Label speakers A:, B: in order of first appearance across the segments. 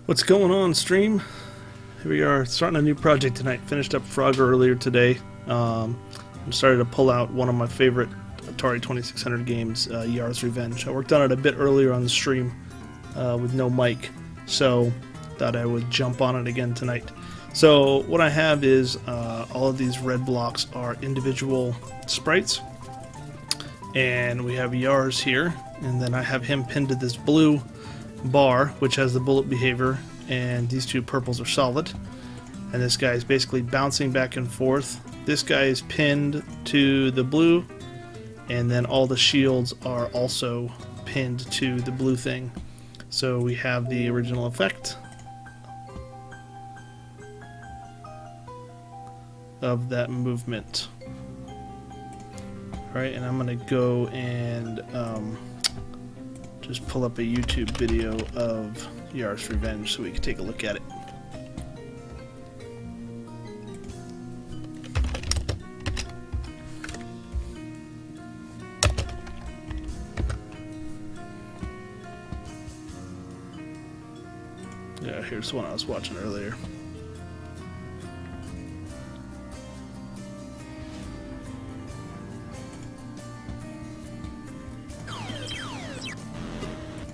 A: What's going on, stream? Here we are, starting a new project tonight. Finished up Frogger earlier today. I'm starting to pull out one of my favorite Atari 2600 games, Yar's Revenge. I worked on it a bit earlier on the stream with no mic, so thought I would jump on it again tonight. So what I have is all of these red blocks are individual sprites, and we have Yar's here, and then I have him pinned to this blue bar, which has the bullet behavior, and these two purples are solid, and this guy is basically bouncing back and forth. This guy is pinned to the blue, and then all the shields are also pinned to the blue thing. So we have the original effect of that movement. Alright, and I'm gonna go and just pull up a YouTube video of Yar's Revenge so we can take a look at it. Yeah, here's the one I was watching earlier.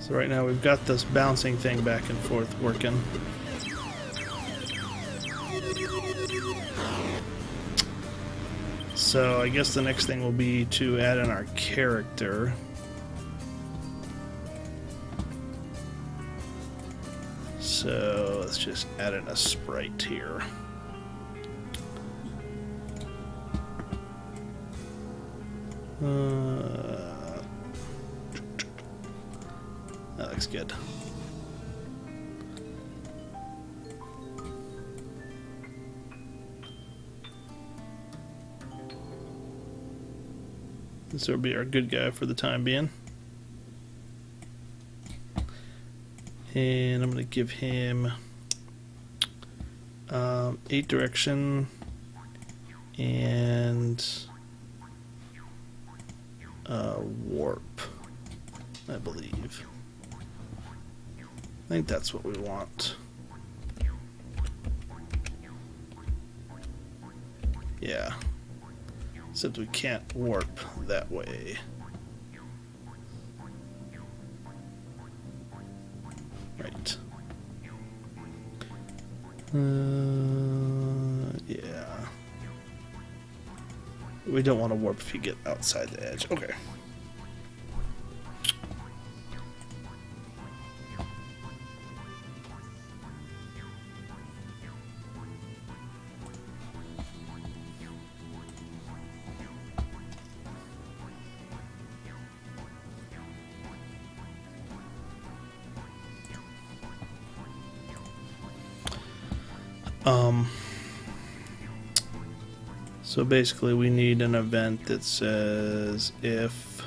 A: So right now we've got this bouncing thing back and forth working. So I guess the next thing will be to add in our character. So let's just add in a sprite here. That looks good. This will be our good guy for the time being. And I'm going to give him 8 direction and warp, I believe. I think that's what we want. Yeah. Except we can't warp that way. Right. Yeah. We don't want to warp if you get outside the edge. Okay. So basically we need an event that says if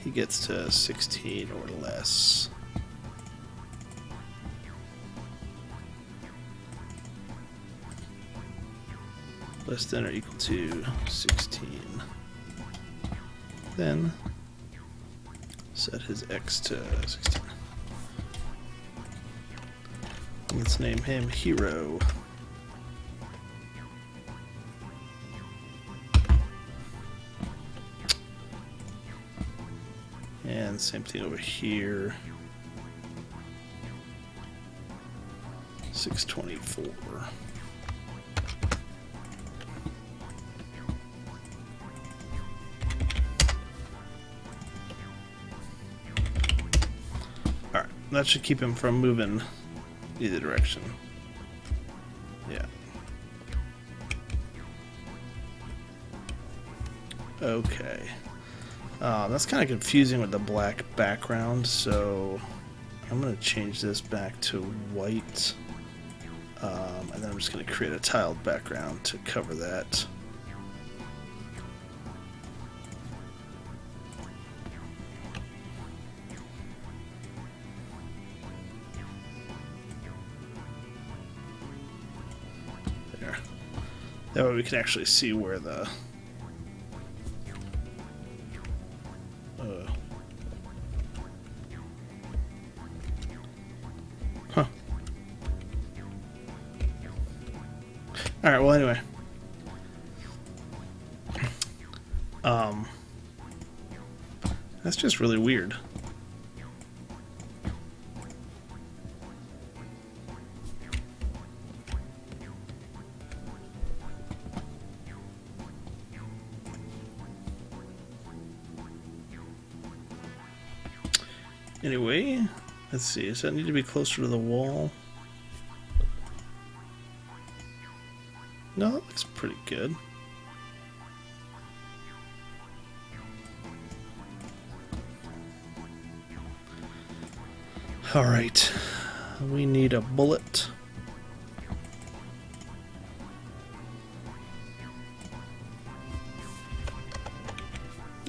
A: he gets to 16 or less. Less than or equal to 16. Then set his X to 16. Let's name him Hero. And same thing over here. 624. Alright, that should keep him from moving either direction. Yeah. Okay. That's kind of confusing with the black background, so I'm going to change this back to white. And then I'm just going to create a tiled background to cover that. There. That way we can actually see where the Alright, well anyway. That's just really weird. Anyway, let's see. Does that need to be closer to the wall? No, that looks pretty good. Alright, we need a bullet.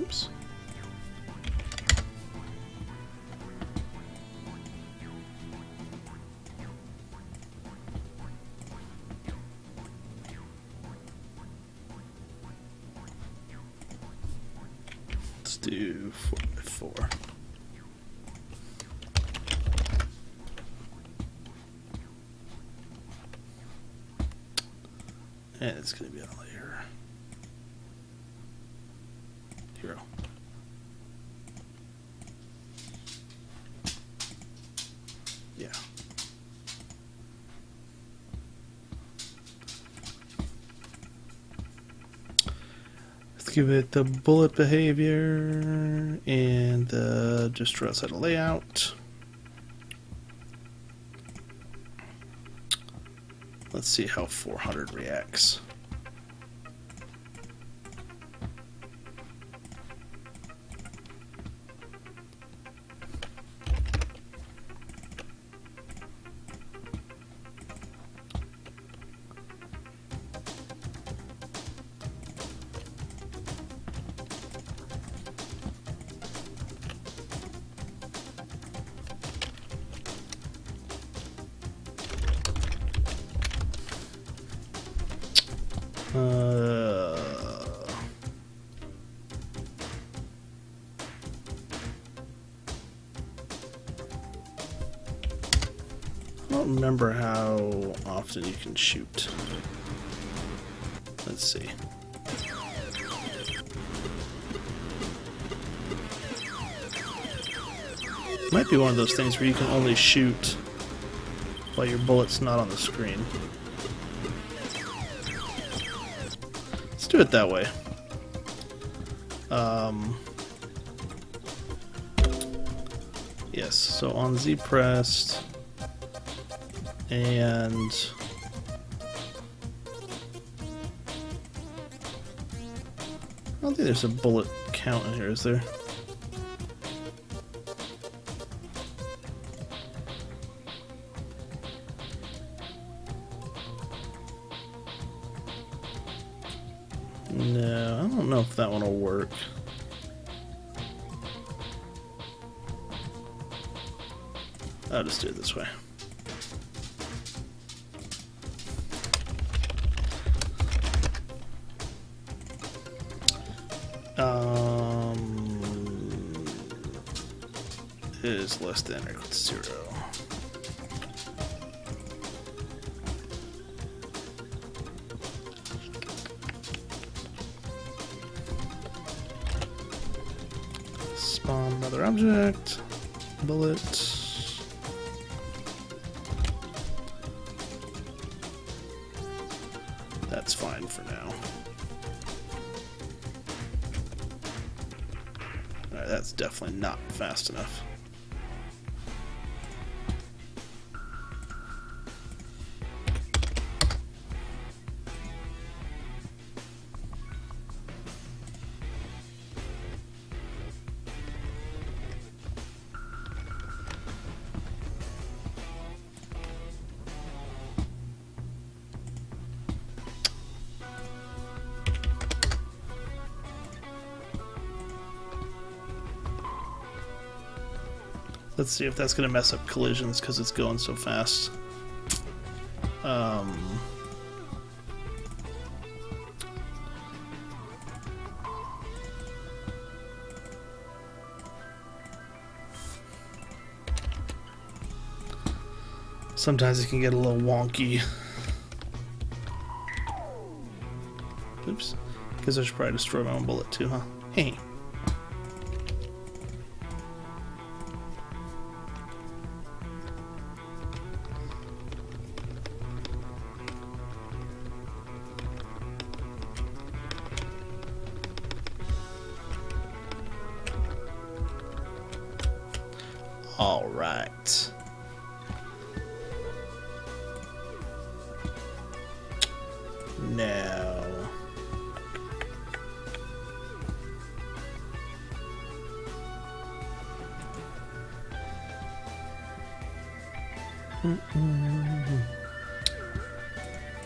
A: Oops. Let's do 4x4. And it's going to be on a layer. Hero. Yeah. Let's give it the bullet behavior and the just draw outside of layout. Let's see how 400 reacts. I don't remember how often you can shoot. Let's see. Might be one of those things where you can only shoot while your bullet's not on the screen. Let's do it that way. Yes, so on Z pressed, and I don't think there's a bullet count in here, is there? No, I don't know if that one will work. I'll just do it this way. Is less than or equal to 0. Spawn another object. Bullet. That's fine for now. Alright, that's definitely not fast enough. Let's see if that's going to mess up collisions because it's going so fast. Sometimes it can get a little wonky. Guess I should probably destroy my own bullet too, huh? Hey. All right. Now.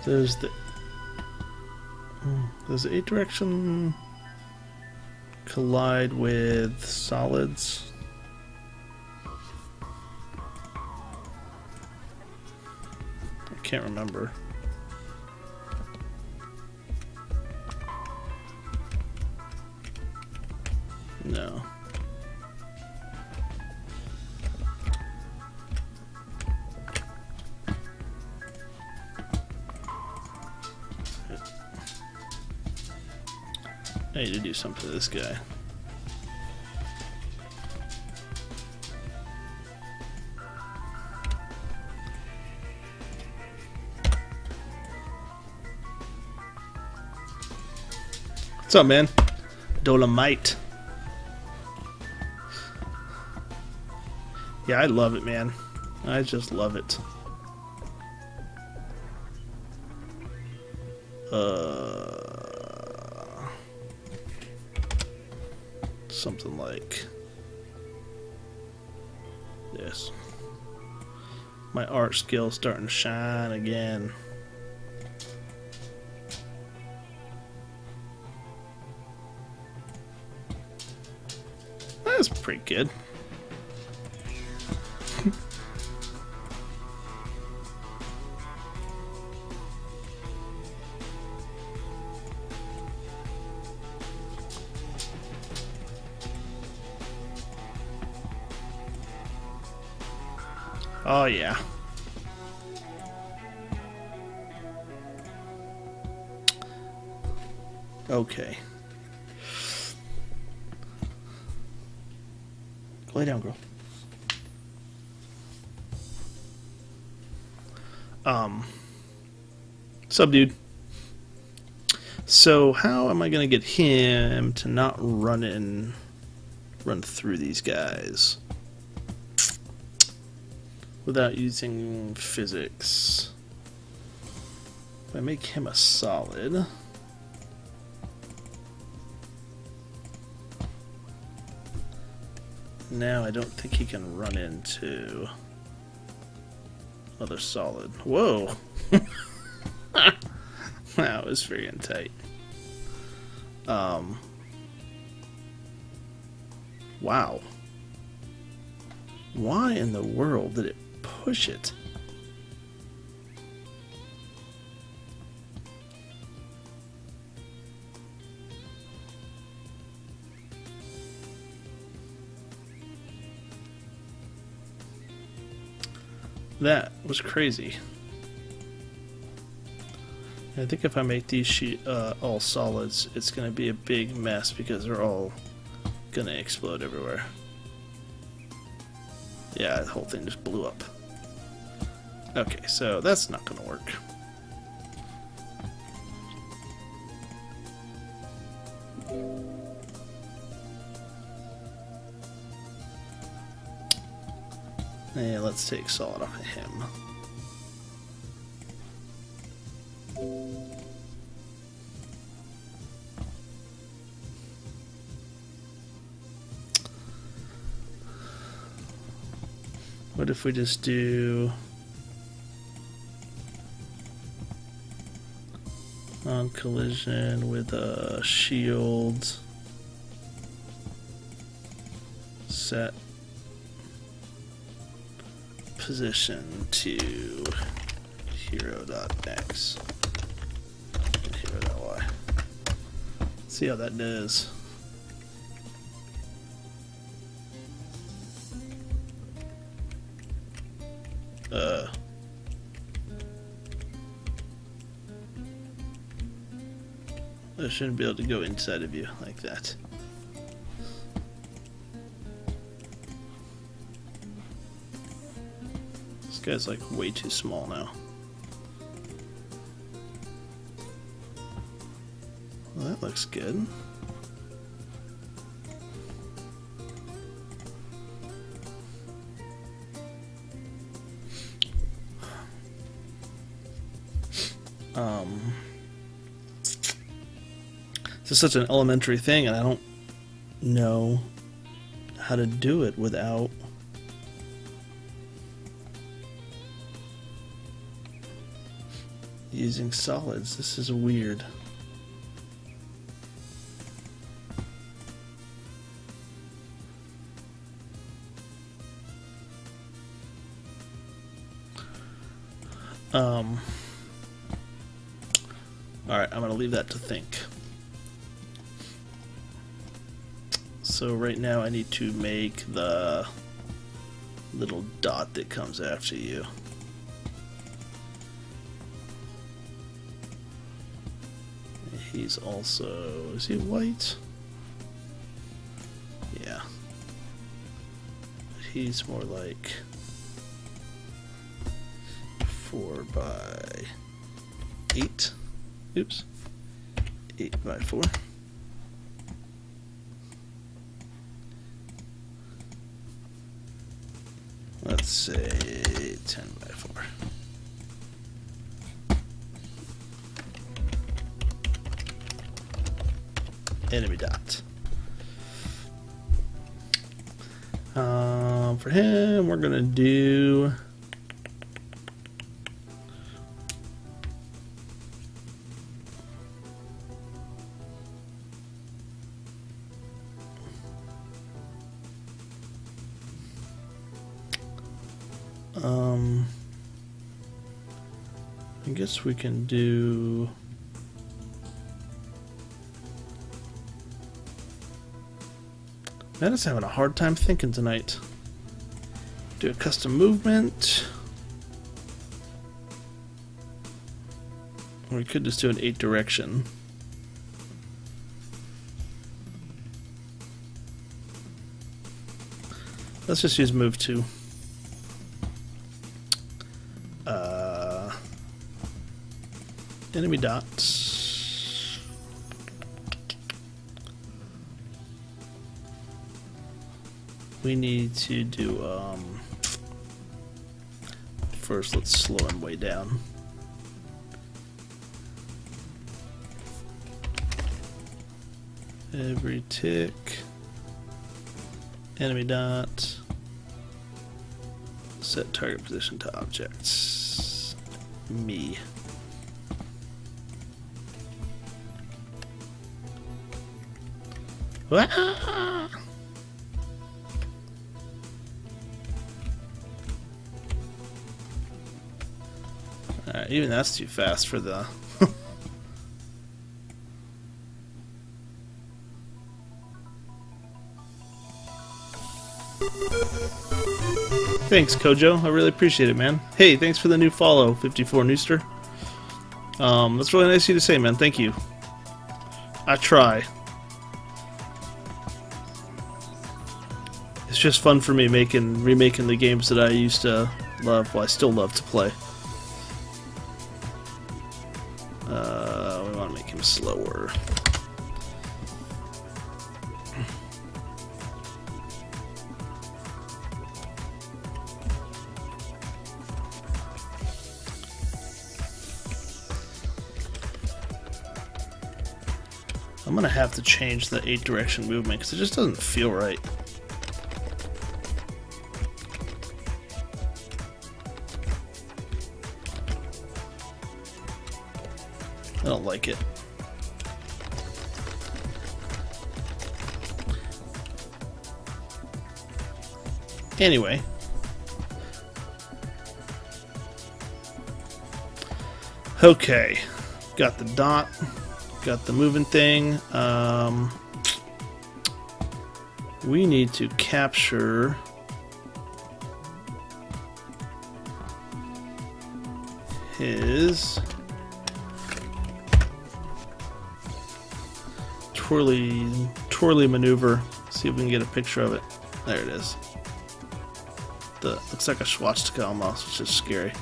A: There's the 8 direction collide with solids. I can't remember. No. I need to do something to this guy. What's up, man? Dolomite. Yeah, I love it, man. I just love it. Something like this. My art skill's starting to shine again. That's pretty good. Oh yeah. Okay. Lay down, girl. Sup, dude? So how am I gonna get him to not run through these guys without using physics? If I make him a solid, now I don't think he can run into another solid. Whoa! That was very tight. Wow. Why in the world did it push it? That was crazy. I think if I make these all solids, it's going to be a big mess because they're all going to explode everywhere. Yeah, the whole thing just blew up. Okay, so that's not going to work. And let's take solid off of him. What if we just do on collision with a shield set position to hero.x and hero.y. See how that does. I shouldn't be able to go inside of you like that. This guy's like way too small now. Well, that looks good. This is such an elementary thing, and I don't know how to do it without using solids. This is weird. Alright, I'm gonna leave that to think. So right now I need to make the little dot that comes after you. He's also... is he white? Yeah. He's more like 4 by 8. Oops. 8 by 4. Let's say 10 by 4. Enemy dot. For him, we're gonna do I guess we can do Matt is having a hard time thinking tonight. Do a custom movement. Or we could just do an 8 direction. Let's just use move 2. Enemy dots. We need to do, first let's slow him way down. Every tick. Enemy dot. Set target position to objects. Me. Ah! Alright, even that's too fast for the... Thanks, Kojo. I really appreciate it, man. Hey, thanks for the new follow, 54 Nooster. That's really nice of you to say, man. Thank you. I try. It's just fun for me remaking the games that I used to love. Well, I still love to play. We want to make him slower. I'm gonna have to change the 8 direction movement because it just doesn't feel right. I don't like it. Anyway. Okay. Got the dot. Got the moving thing. We need to capture his twirly maneuver. See if we can get a picture of it. There it is. Looks like a swastika almost, which is scary.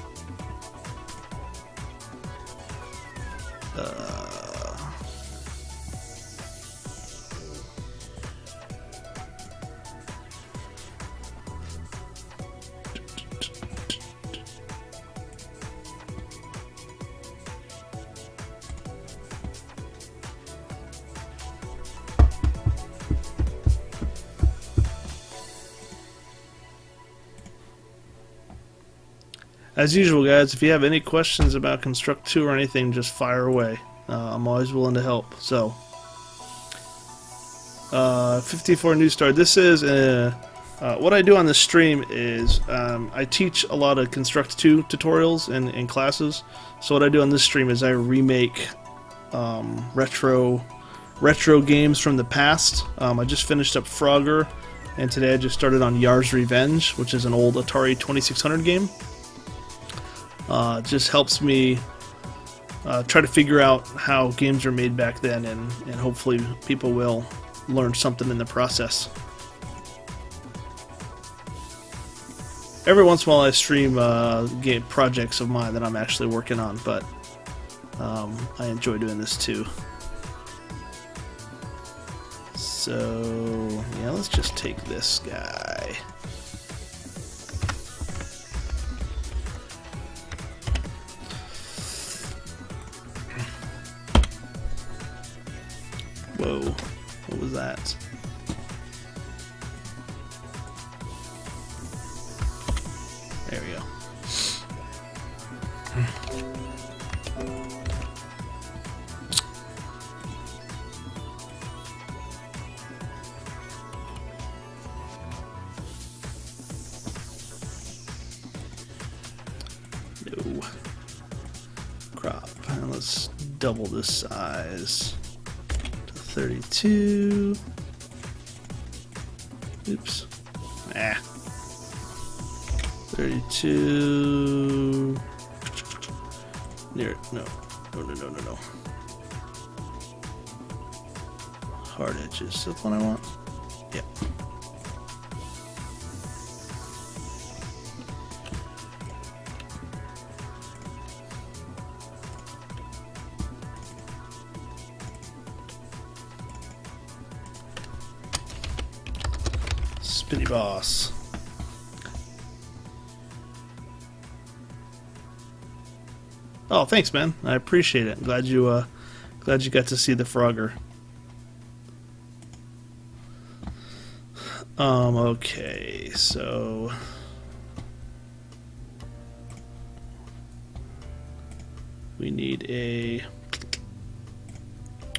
A: As usual, guys, if you have any questions about Construct2 or anything, just fire away. I'm always willing to help. So, 54 New Star. This is what I do on this stream is I teach a lot of Construct2 tutorials in classes. So what I do on this stream is I remake retro games from the past. I just finished up Frogger, and today I just started on Yar's Revenge, which is an old Atari 2600 game. It just helps me try to figure out how games are made back then, and hopefully people will learn something in the process. Every once in a while I stream game projects of mine that I'm actually working on, but I enjoy doing this too. So, yeah, let's just take this guy. Whoa, what was that? There we go. No. Crop. And let's double this size. 32. Oops. 32. Near it. No. No. Hard edges. That's what I want. Yep. Spinny boss. Oh, thanks, man. I appreciate it. Glad you got to see the Frogger. Okay, so we need a.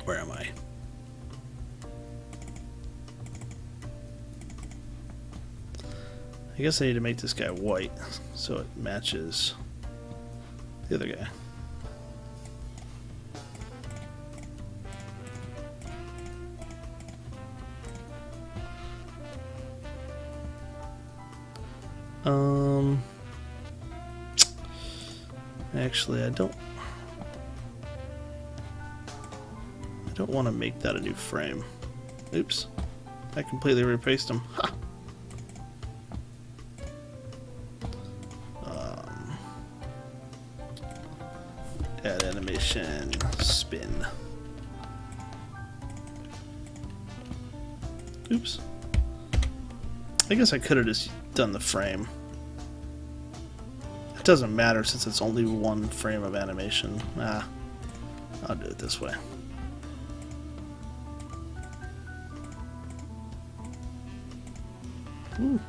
A: Where am I? I guess I need to make this guy white so it matches the other guy. Actually, I don't want to make that a new frame. Oops. I completely replaced him. Ha! Add animation, spin. Oops. I guess I could have just done the frame. It doesn't matter since it's only one frame of animation. I'll do it this way. Ooh.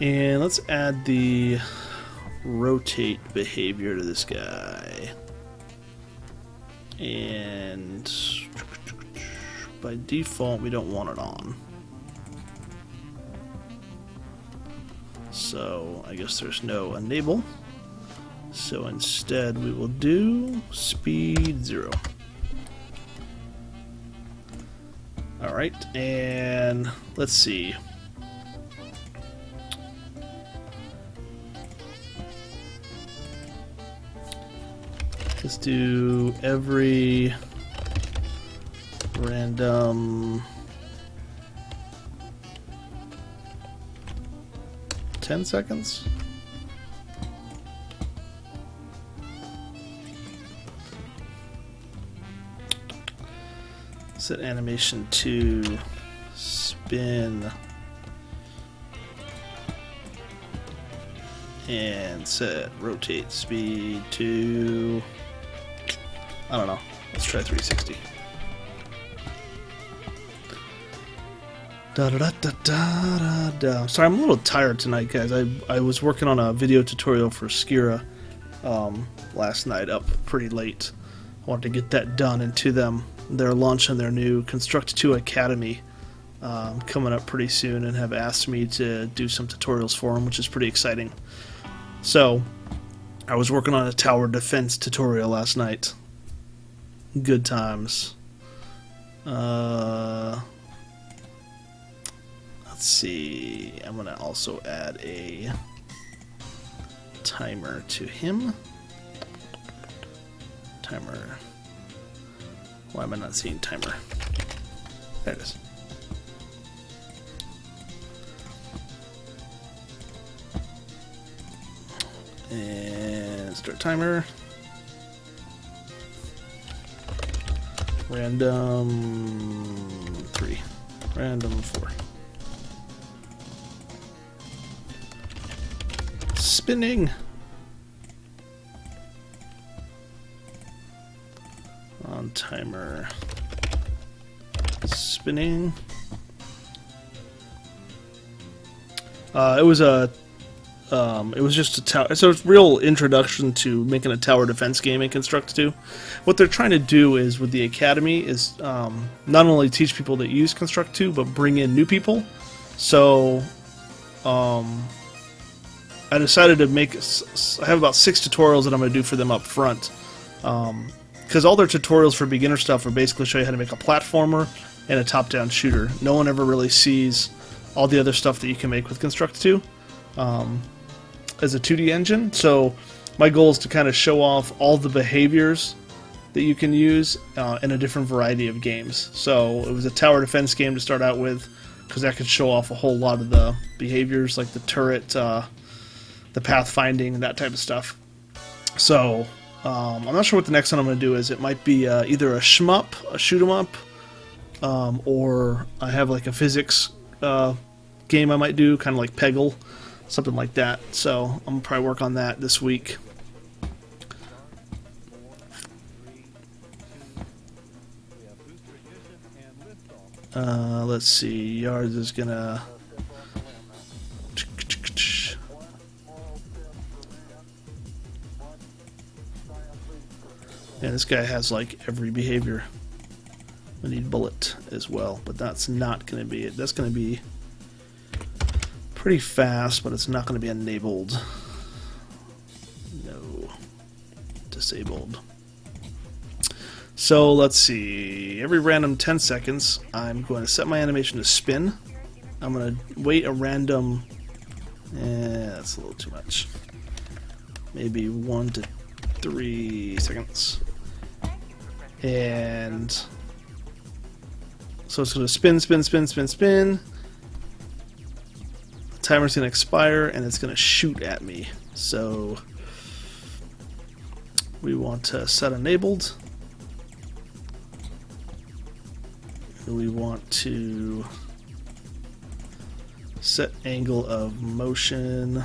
A: And let's add the rotate behavior to this guy. And by default, we don't want it on. So I guess there's no enable. So instead, we will do speed 0. All right, and let's see. Let's do every random 10 seconds. Set animation to spin. And set rotate speed to, I don't know, let's try 360. Da da da da da da. Sorry, I'm a little tired tonight, guys. I was working on a video tutorial for Skira last night, up pretty late. I wanted to get that done, and to them, they're launching their new Construct2 Academy coming up pretty soon, and have asked me to do some tutorials for them, which is pretty exciting. So, I was working on a tower defense tutorial last night. Good times. Let's see. I'm gonna also add a timer to him. Timer. Why am I not seeing timer? There it is. And start timer. Random 3. Random 4. Spinning. On timer. Spinning. It was just a tower. So it's a real introduction to making a tower defense game in Construct2. What they're trying to do is with the Academy is not only teach people that use Construct2, but bring in new people. So I decided to make. I have about 6 tutorials that I'm going to do for them up front. Because all their tutorials for beginner stuff are basically show you how to make a platformer and a top-down shooter. No one ever really sees all the other stuff that you can make with Construct2 as a 2D engine. So my goal is to kind of show off all the behaviors that you can use in a different variety of games. So it was a tower defense game to start out with, because that could show off a whole lot of the behaviors, like the turret, the pathfinding, that type of stuff. So I'm not sure what the next one I'm going to do is. It might be either a shmup, a shoot 'em up, or I have like a physics game I might do, kind of like Peggle, something like that. So I'm going to probably work on that this week. Let's see, Yards is going to... Yeah, this guy has like every behavior. I need bullet as well, but that's not going to be it. That's going to be pretty fast, but it's not going to be enabled. No. Disabled. So let's see. Every random 10 seconds, I'm going to set my animation to spin. I'm going to wait a random... that's a little too much. Maybe 1 to 3 seconds. And so it's going to spin, spin, spin, spin, spin. The timer's going to expire, and it's going to shoot at me. So we want to set enabled. We want to set angle of motion.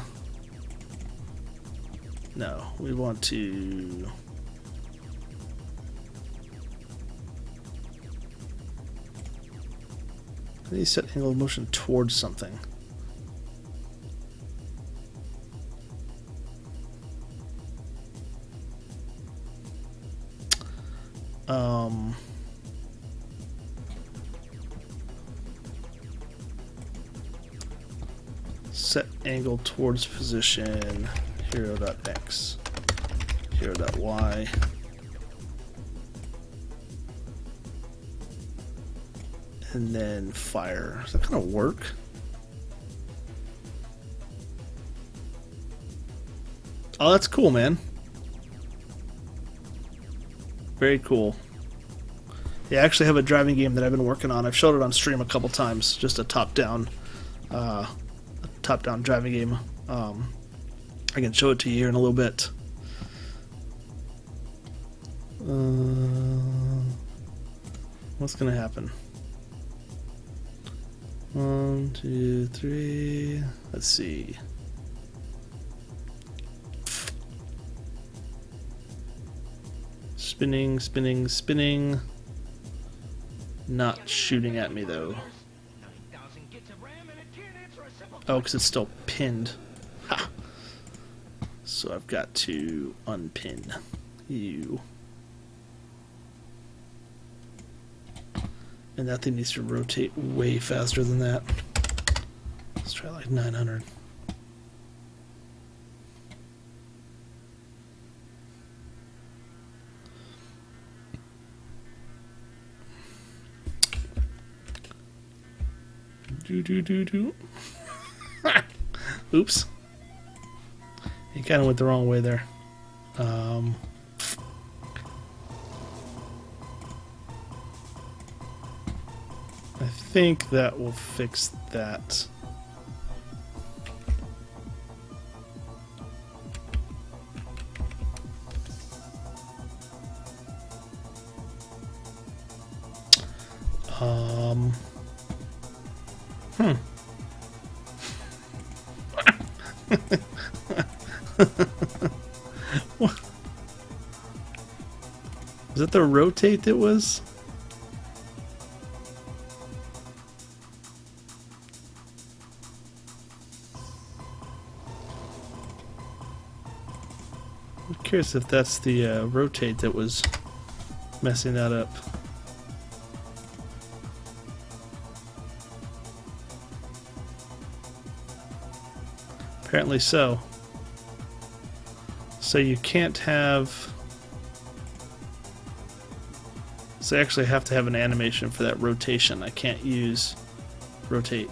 A: No, we want to... I need to set angle of motion towards something. Set angle towards position, hero.x, hero.y. And then fire. Does that kind of work? Oh, that's cool, man. Very cool. Yeah, I actually have a driving game that I've been working on. I've showed it on stream a couple times. Just a top-down driving game. I can show it to you here in a little bit. What's gonna happen? 1, 2, 3. Let's see. Spinning, spinning, spinning. Not shooting at me though. Oh, because it's still pinned. Ha! So I've got to unpin you. And that thing needs to rotate way faster than that. Let's try like 900. Do. Oops. He kind of went the wrong way there. I think that will fix that. What? Was that the rotate that was? I'm curious if that's the rotate that was messing that up. Apparently so. So you can't have... So I actually have to have an animation for that rotation. I can't use rotate.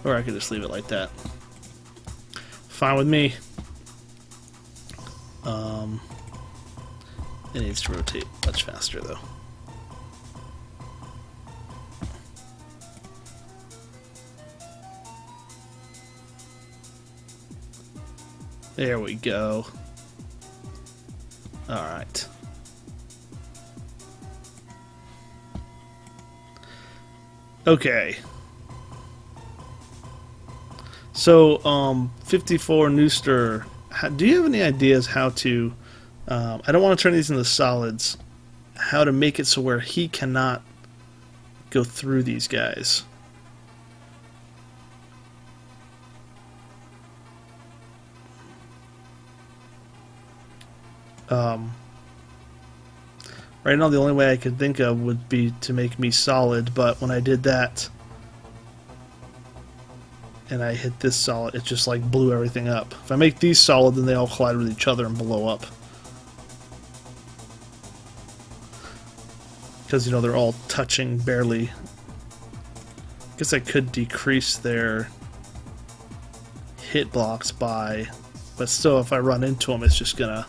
A: Or I could just leave it like that. Fine with me. It needs to rotate much faster though. There we go. Alright. Okay. So, 54 Nooster, do you have any ideas how to, I don't want to turn these into solids, how to make it so where he cannot go through these guys? Right now the only way I could think of would be to make me solid, but when I did that and I hit this solid, it just like blew everything up. If I make these solid, then they all collide with each other and blow up. Because, you know, they're all touching barely. I guess I could decrease their hit blocks by, but still if I run into them, it's just gonna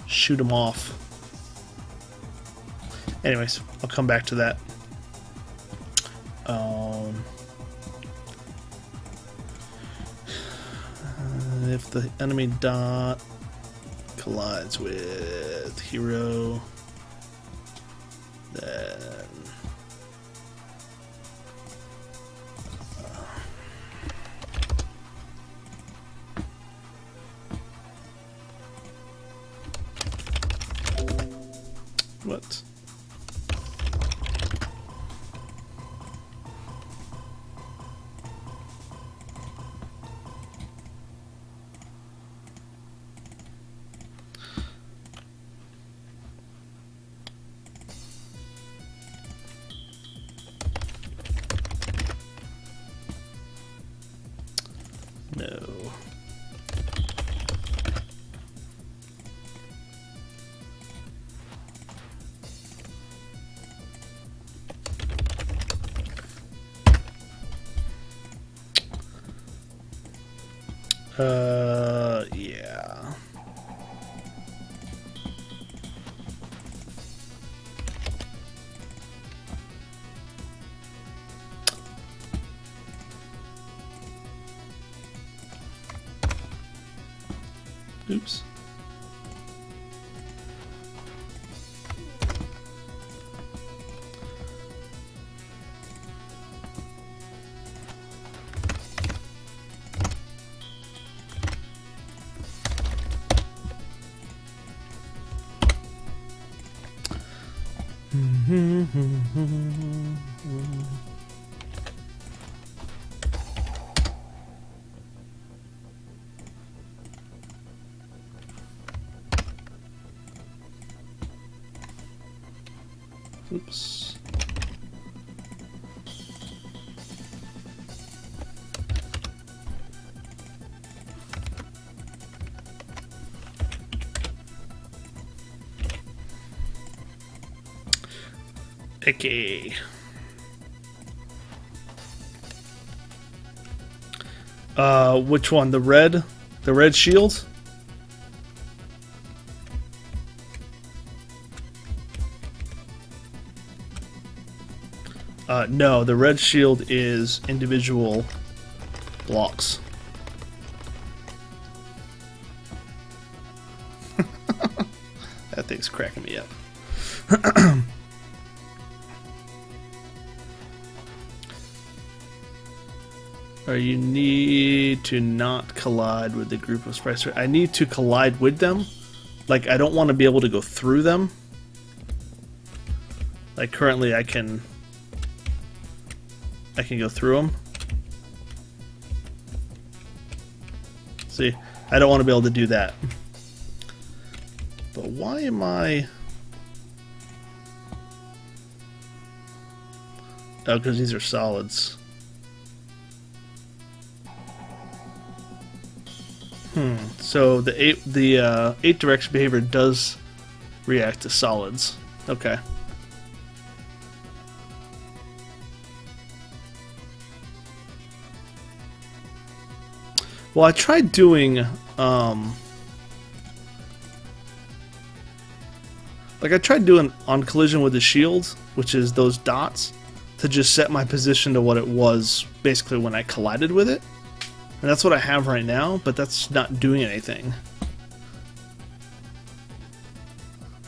A: shoot them off. Anyways, I'll come back to that. If the enemy dot collides with hero, then what? No. Yeah. Oops. Oops. Okay. Which one? The red? The red shield? No, the red shield is individual blocks. That thing's cracking me up. Or you need to not collide with the group of sprites. I need to collide with them. Like, I don't want to be able to go through them. Like, currently I can go through them. See, I don't want to be able to do that. But why am I... Oh, because these are solids. So the eight direction behavior does react to solids. Okay. Well, I tried doing like I tried doing on collision with the shield, which is those dots, to just set my position to what it was basically when I collided with it. And that's what I have right now, but that's not doing anything.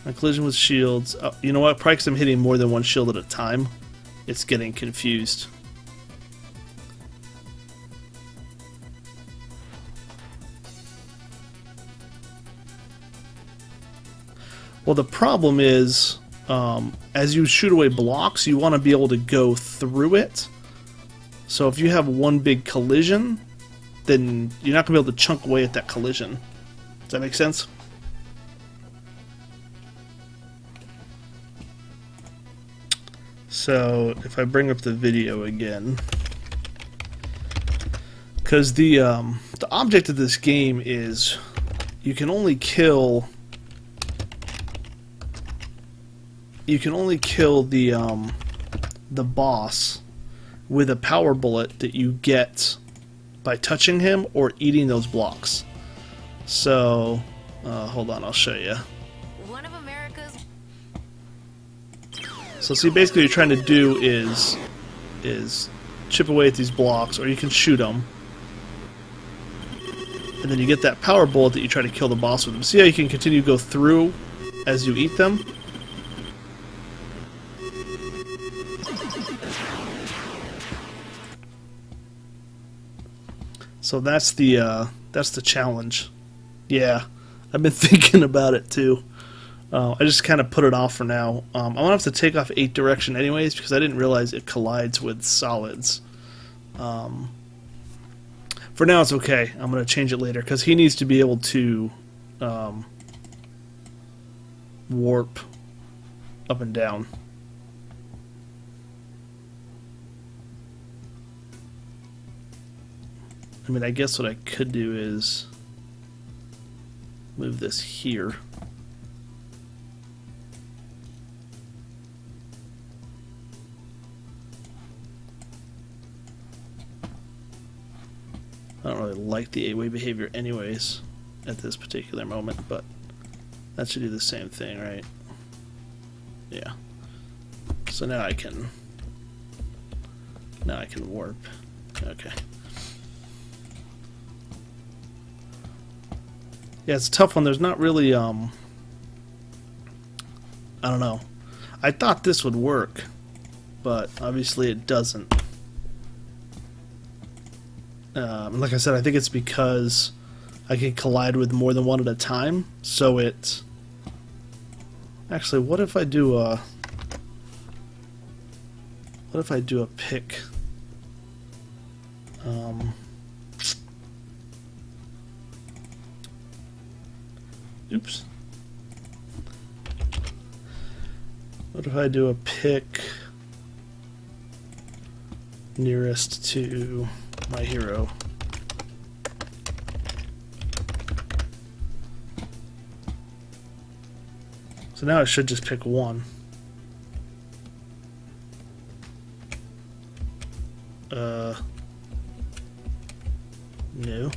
A: My collision with shields. Oh, you know what? Probably because I'm hitting more than one shield at a time, it's getting confused. Well, the problem is, as you shoot away blocks, you want to be able to go through it. So if you have one big collision, then you're not going to be able to chunk away at that collision. Does that make sense? So if I bring up the video again, because the object of this game is you can only kill the boss with a power bullet that you get by touching him or eating those blocks. So, hold on, I'll show you.
B: One of America's...
A: So see, basically what you're trying to do is chip away at these blocks, or you can shoot them. And then you get that power bullet that you try to kill the boss with them. See how you can continue to go through as you eat them? So that's the challenge. Yeah, I've been thinking about it too. I just kind of put it off for now. I'm gonna have to take off 8 direction anyways because I didn't realize it collides with solids. For now it's okay. I'm gonna change it later because he needs to be able to warp up and down. I mean, I guess what I could do is move this here. I don't really like the 8-way behavior anyways at this particular moment, but that should do the same thing, right? Yeah. So now I can warp. Okay. Yeah, it's a tough one. There's not really I don't know. I thought this would work, but obviously it doesn't. Like I said, I think it's because I can collide with more than one at a time, so it... Actually, what if I do a... What if I do a pick? Oops. What if I do a pick nearest to my hero? So now I should just pick one. No.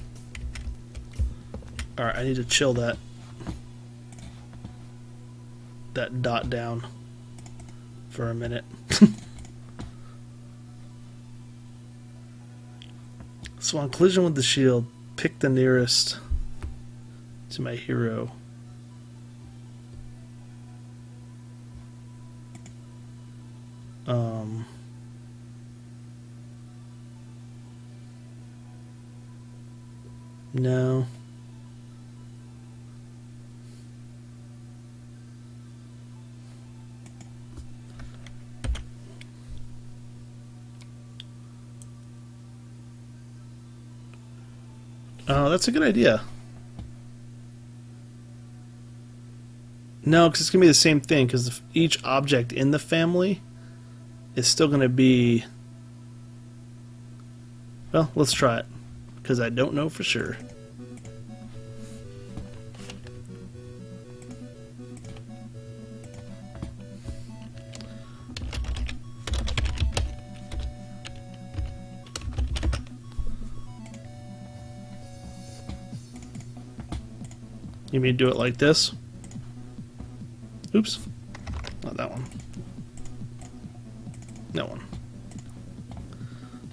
A: Alright, I need to chill that dot down for a minute. So on collision with the shield, pick the nearest to my hero. No. Oh, that's a good idea. No, because it's going to be the same thing, because each object in the family is still going to be... Well, let's try it, because I don't know for sure. You mean do it like this? Oops. Not that one. That one.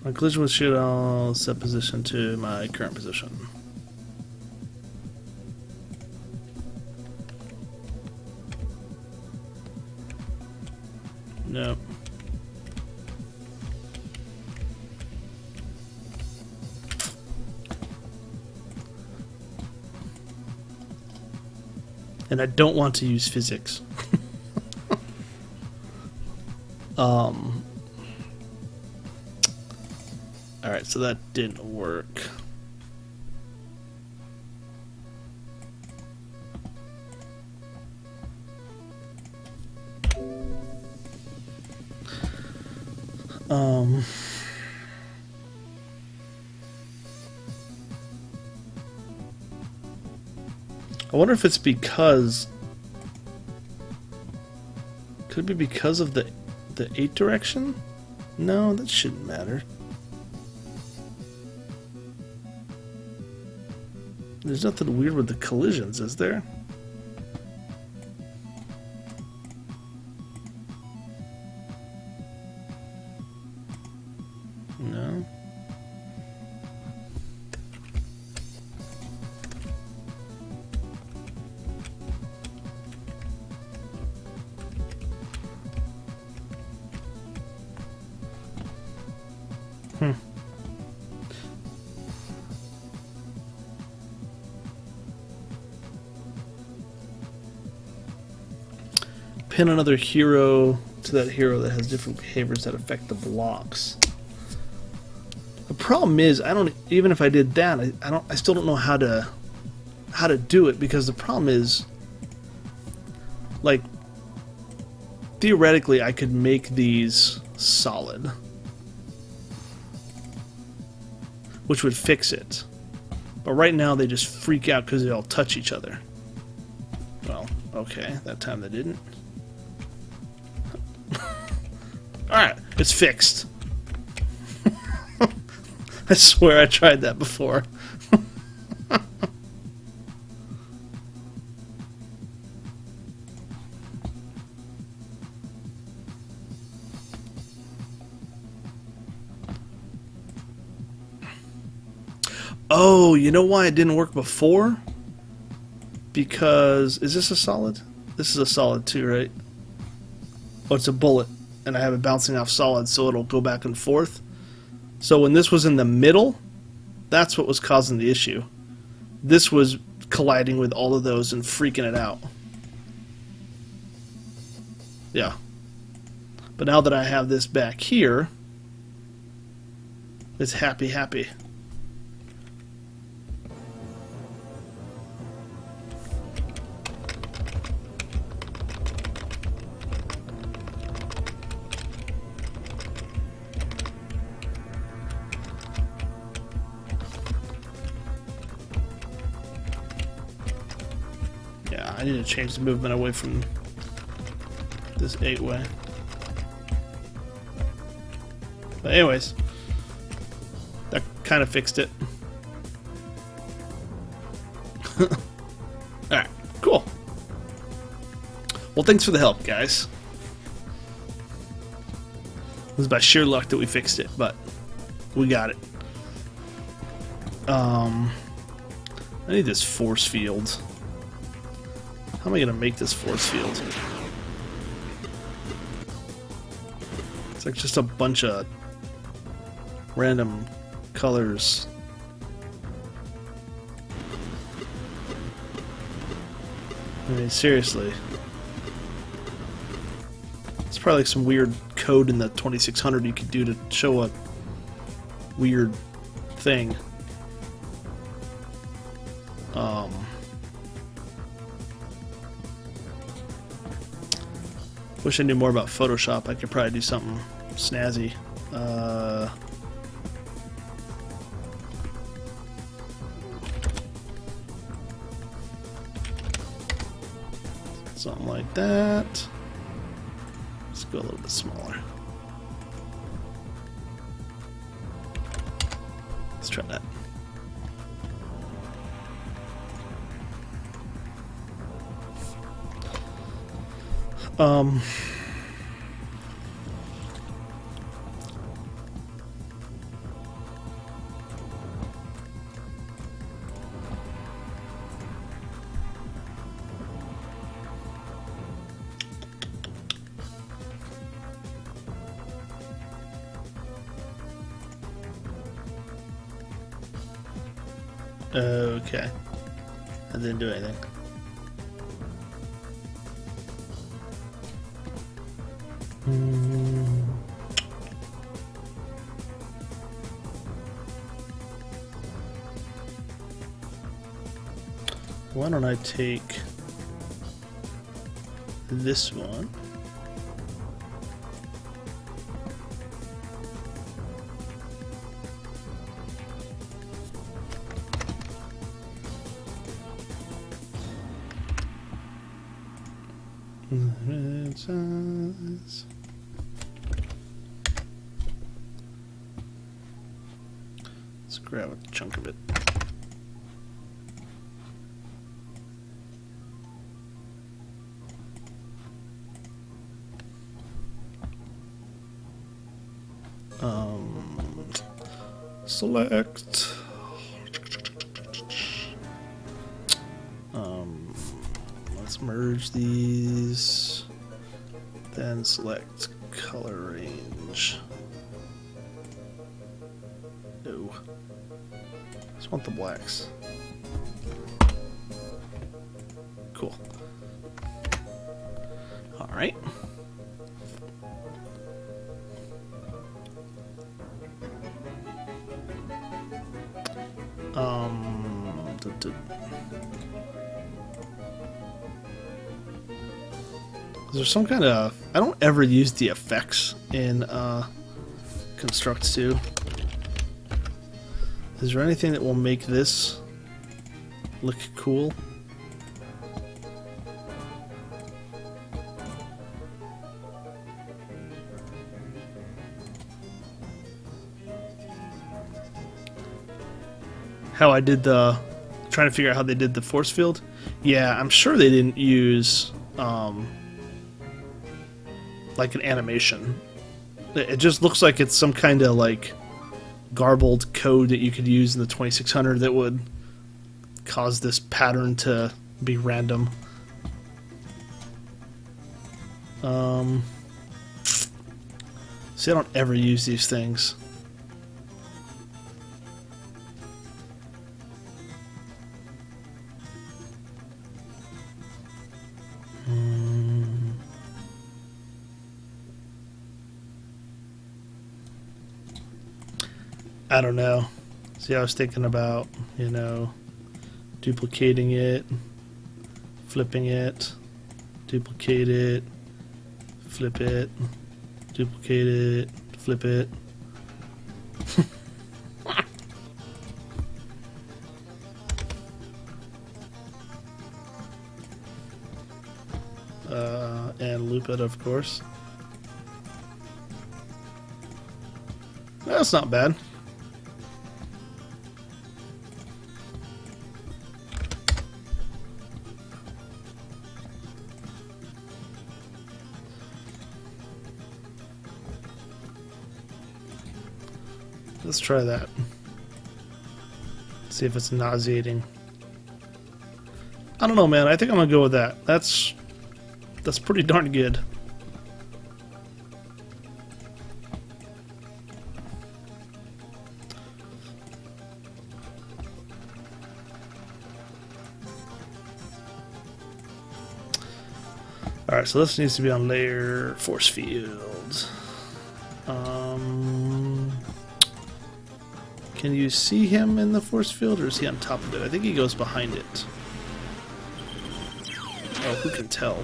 A: On collision with shield, I'll set position to my current position. Nope. And I don't want to use physics. Alright, so that didn't work. I wonder if it's because... Could it be because of the 8 direction? No, that shouldn't matter. There's nothing weird with the collisions, is there? No. Pin another hero to that hero that has different behaviors that affect the blocks. The problem is, even if I did that, I still don't know how to do it, because the problem is, like, theoretically I could make these solid, which would fix it. But right now they just freak out because they all touch each other. Well, okay, that time they didn't. Alright, it's fixed. I swear I tried that before. Oh, you know why it didn't work before? Because... is this a solid? This is a solid too, right? Oh, it's a bullet. And I have it bouncing off solid, so it'll go back and forth. So when this was in the middle, that's what was causing the issue. This was colliding with all of those and freaking it out. Yeah. But now that I have this back here, it's happy, happy. Yeah, I need to change the movement away from this 8-way. But anyways, that kind of fixed it. Alright, cool. Well, thanks for the help, guys. It was by sheer luck that we fixed it, but we got it. I need this force field. How am I gonna make this force field? It's like just a bunch of random colors. I mean, seriously. It's probably like some weird code in the 2600 you could do to show a weird thing. Wish I knew more about Photoshop. I could probably do something snazzy. Something like that. Let's go a little bit smaller. Let's try that. Okay. I didn't do anything. Why don't I take this one? Red size. Let's grab a chunk of it. Select. Let's merge these. Then select color range. No. Just want the blacks. Cool. All right. Is there some kind of... I don't ever use the effects in Construct 2. Is there anything that will make this look cool? how I did the trying to figure out how they did the force field. Yeah, I'm sure they didn't use like an animation. It just looks like it's some kind of like garbled code that you could use in the 2600 that would cause this pattern to be random. See, I don't ever use these things. I don't know. See, I was thinking about, you know, duplicating it, flipping it, duplicate it, flip it, duplicate it, flip it. And loop it, of course. That's not bad. Let's try that. See if it's nauseating. I don't know, man. I think I'm gonna go with that. That's pretty darn good. Alright, so this needs to be on layer force field. Can you see him in the force field, or is he on top of it? I think he goes behind it. Oh, who can tell?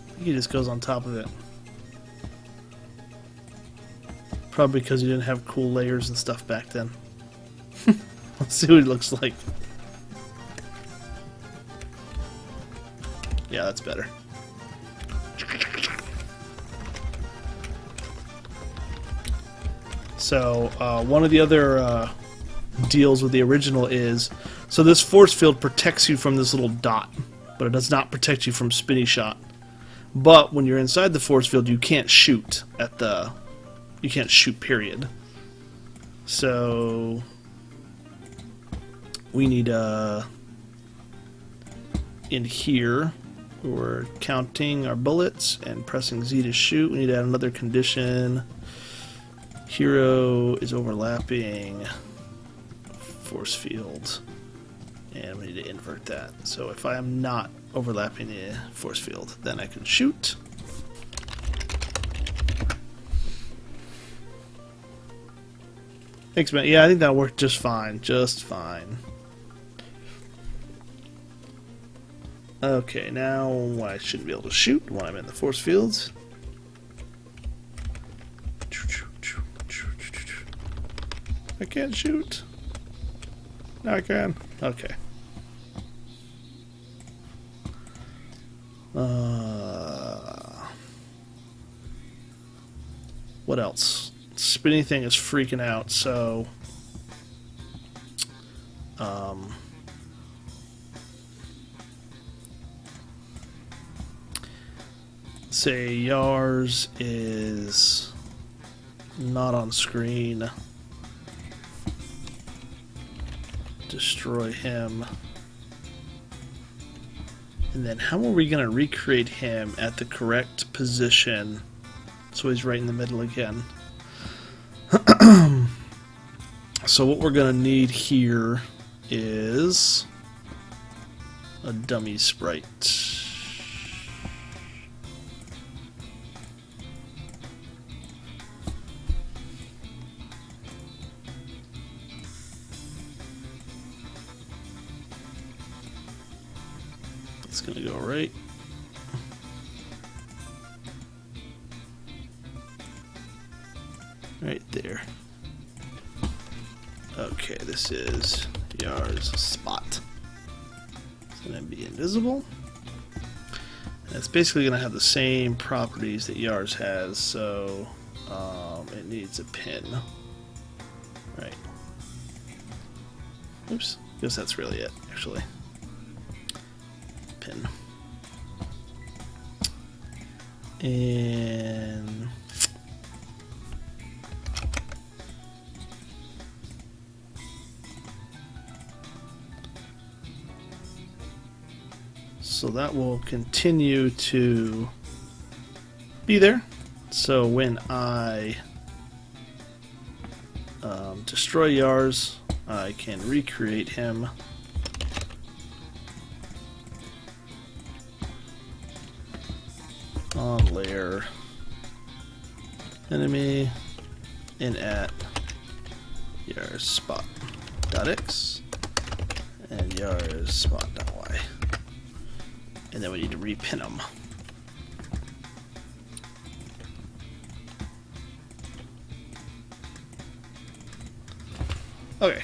A: I think he just goes on top of it. Probably because you didn't have cool layers and stuff back then. Let's see what he looks like. Yeah, that's better. So, one of the other deals with the original is, so this force field protects you from this little dot, but it does not protect you from spinny shot. But when you're inside the force field, you can't shoot at the, you can't shoot, period. So, we need, in here, we're counting our bullets and pressing Z to shoot. We need to add another condition. Hero is overlapping force field, and we need to invert that. So if I am not overlapping the force field, then I can shoot. Thanks, man. Yeah, I think that worked just fine. Just fine. Okay, now I shouldn't be able to shoot when I'm in the force fields. I can't shoot. Now I can. Okay. What else? Spinny thing is freaking out, so say Yars is not on screen. Destroy him. And then how are we going to recreate him at the correct position so he's right in the middle again? So what we're going to need here is a dummy sprite. It's going to go right there. Okay, this is Yar's spot. It's going to be invisible. And it's basically going to have the same properties that Yar's has, so It needs a pin. Right. Oops. Guess that's really it, actually. Pin. And so that will continue to be there. So when I destroy Yars, I can recreate him. On layer enemy in at Yars spot.x and Yars spot.y. And then we need to repin them. Okay.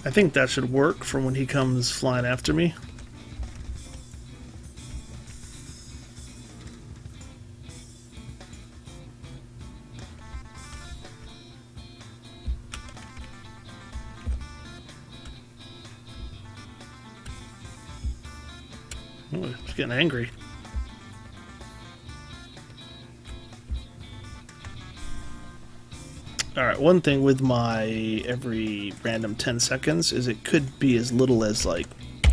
A: I think that should work for when he comes flying after me. Oh, he's getting angry. Alright, one thing with my every random 10 seconds is it could be as little as like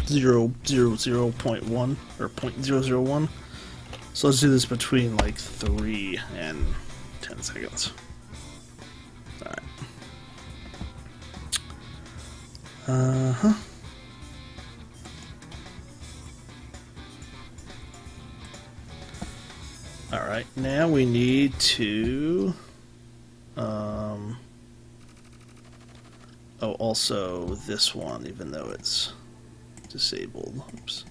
A: 0.0.1 or 0.001. So let's do this between like 3 and 10 seconds. Alright. Uh-huh. Alright, now we need to oh, also this one, even though it's disabled. Oops.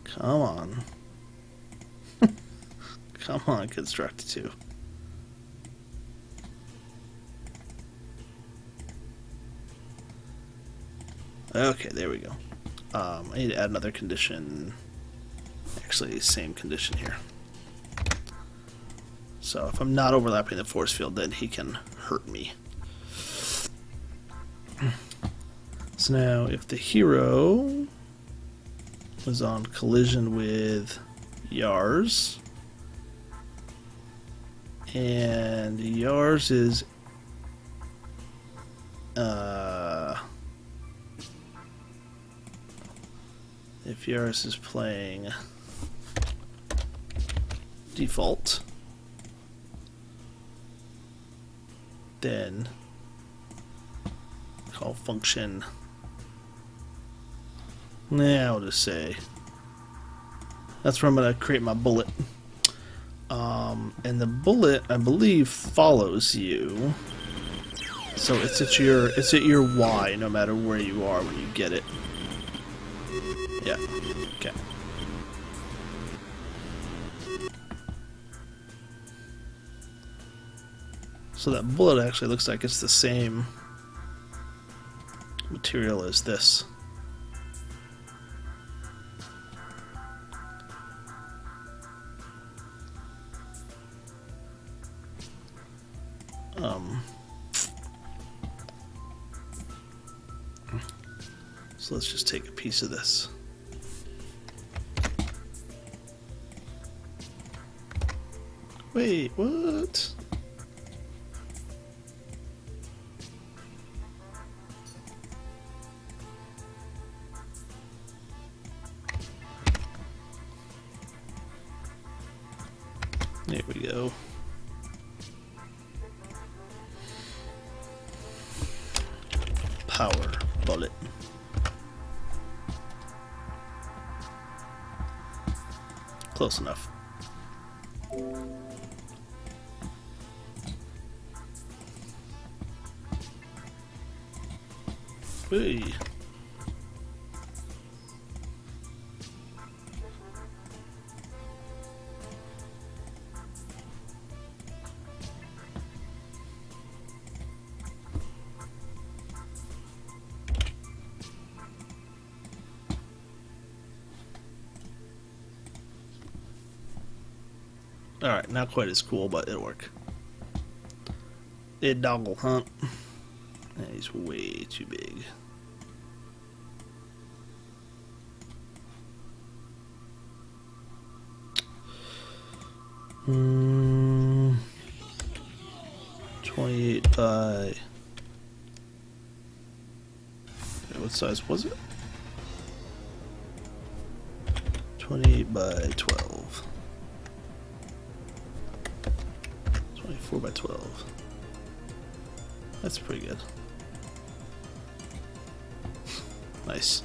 A: Come on. Come on, Construct 2. Okay, there we go. I need to add another condition. Actually, same condition here. So if I'm not overlapping the force field, then he can hurt me. So now, if the hero was on collision with Yars, and Yars is if Yars is playing default, then call function. Now I'll just say that's where I'm going to create my bullet. And the bullet, I believe, follows you. So it's at your Y, no matter where you are when you get it. Yeah. Okay. So that bullet actually looks like it's the same material as this. So let's just take a piece of this. Wait, what? There we go. Power bullet. Close enough. Hey. Alright, not quite as cool, but it'll work. A doggle hunt. Yeah, he's way too big. Hmm. 28 by... What size was it? 28 by 12. 24 by 12. That's pretty good. Nice.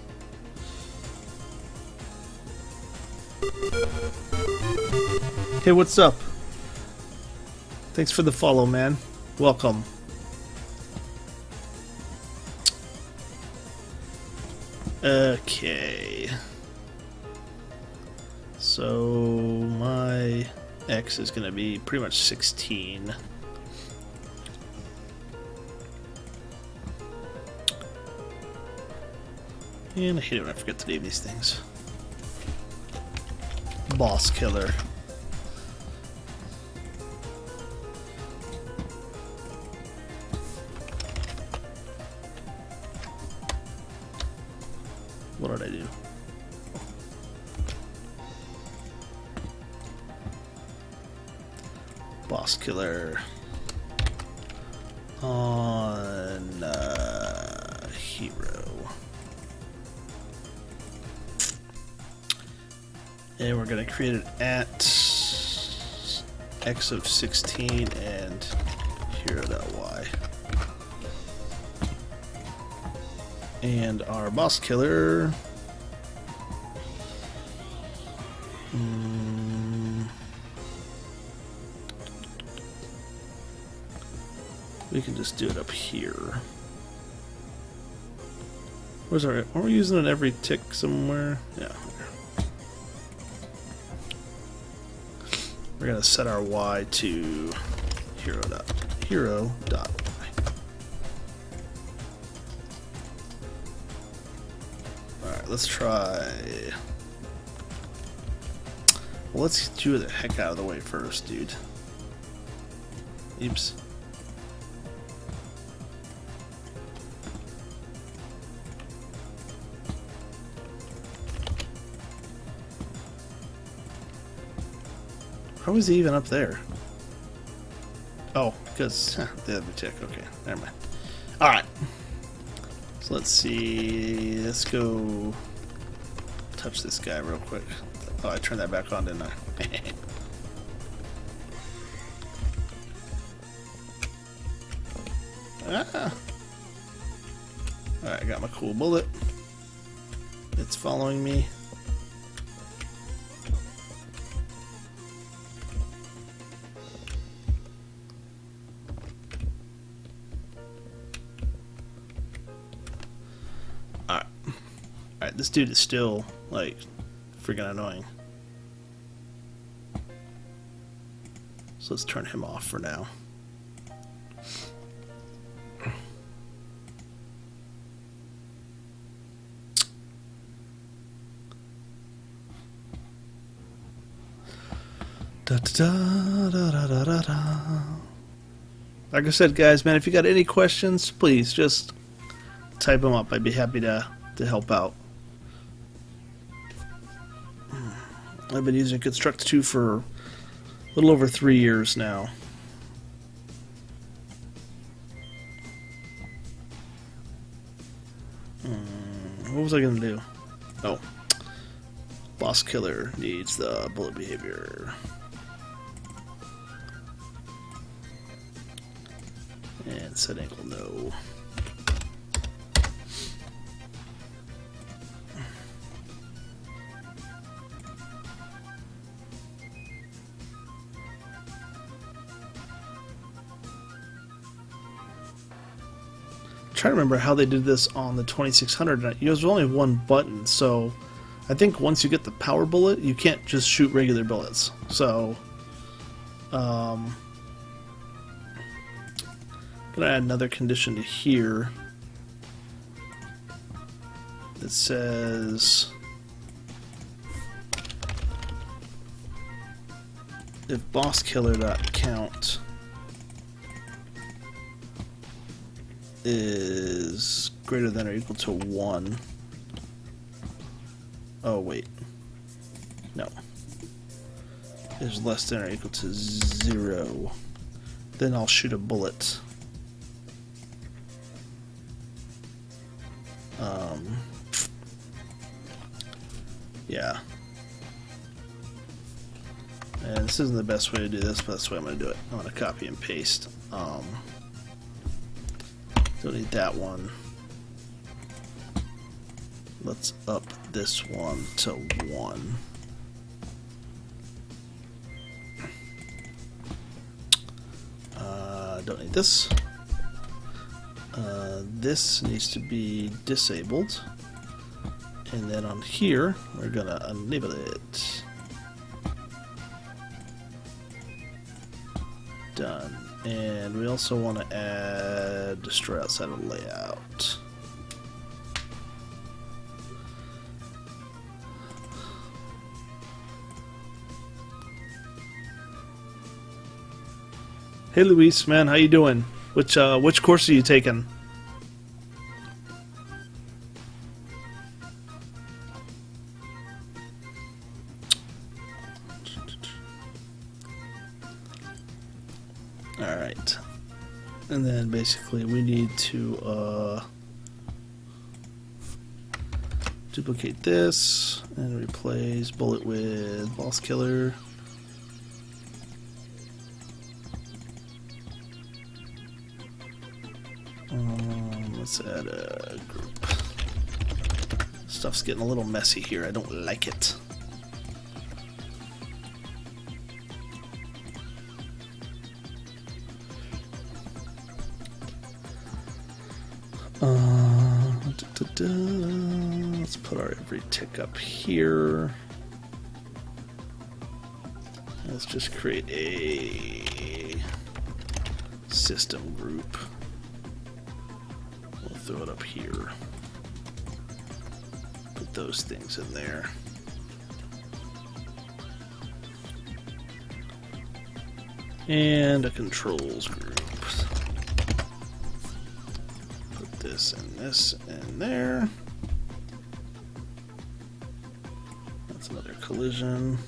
A: Hey, what's up? Thanks for the follow, man. Welcome. Okay. So my X is going to be pretty much 16. And I hate it when I forget to name these things. Boss killer. What did I do? Boss killer on hero. And we're going to create it at x of 16 and hero.y. And our boss killer. We can just do it up here. Where's our... Are we using it every tick somewhere? Yeah. We're gonna set our Y to hero.y. Alright, let's try... Well, let's do the heck out of the way first, dude. Oops. How is he even up there? Oh, because the other tick. Okay, never mind. Alright. So let's see. Let's go touch this guy real quick. Oh, I turned that back on, didn't I? Ah. Alright, I got my cool bullet. It's following me. Alright, this dude is still, like, freaking annoying. So let's turn him off for now. Da, da, da, da, da, da, da. Like I said, guys, man, if you got any questions, please just type them up. I'd be happy to help out. I've been using Construct2 for a little over 3 years now. What was I going to do? Oh. Boss killer needs the bullet behavior. And set ankle no. Trying to remember how they did this on the 2600. There's only one button, so I think once you get the power bullet, you can't just shoot regular bullets. So, I'm gonna add another condition to here that says if bosskiller.count is greater than or equal to 1. Oh, wait. No. Is less than or equal to 0. Then I'll shoot a bullet. Yeah. And this isn't the best way to do this, but that's the way I'm going to do it. I'm going to copy and paste. Don't need that one. Let's up this one to 1. Don't need this. This needs to be disabled. And then on here, we're going to enable it. Done. And we also want to add destroy outside of layout. Hey Luis, man, how you doing? Which course are you taking? Alright. And then basically we need to duplicate this and replace bullet with boss killer. Let's add a group. Stuff's getting a little messy here. I don't like it. Let's put our every tick up here. Let's just create a system group. We'll throw it up here. Put those things in there. And a controls group. Put this in there. That's another collision.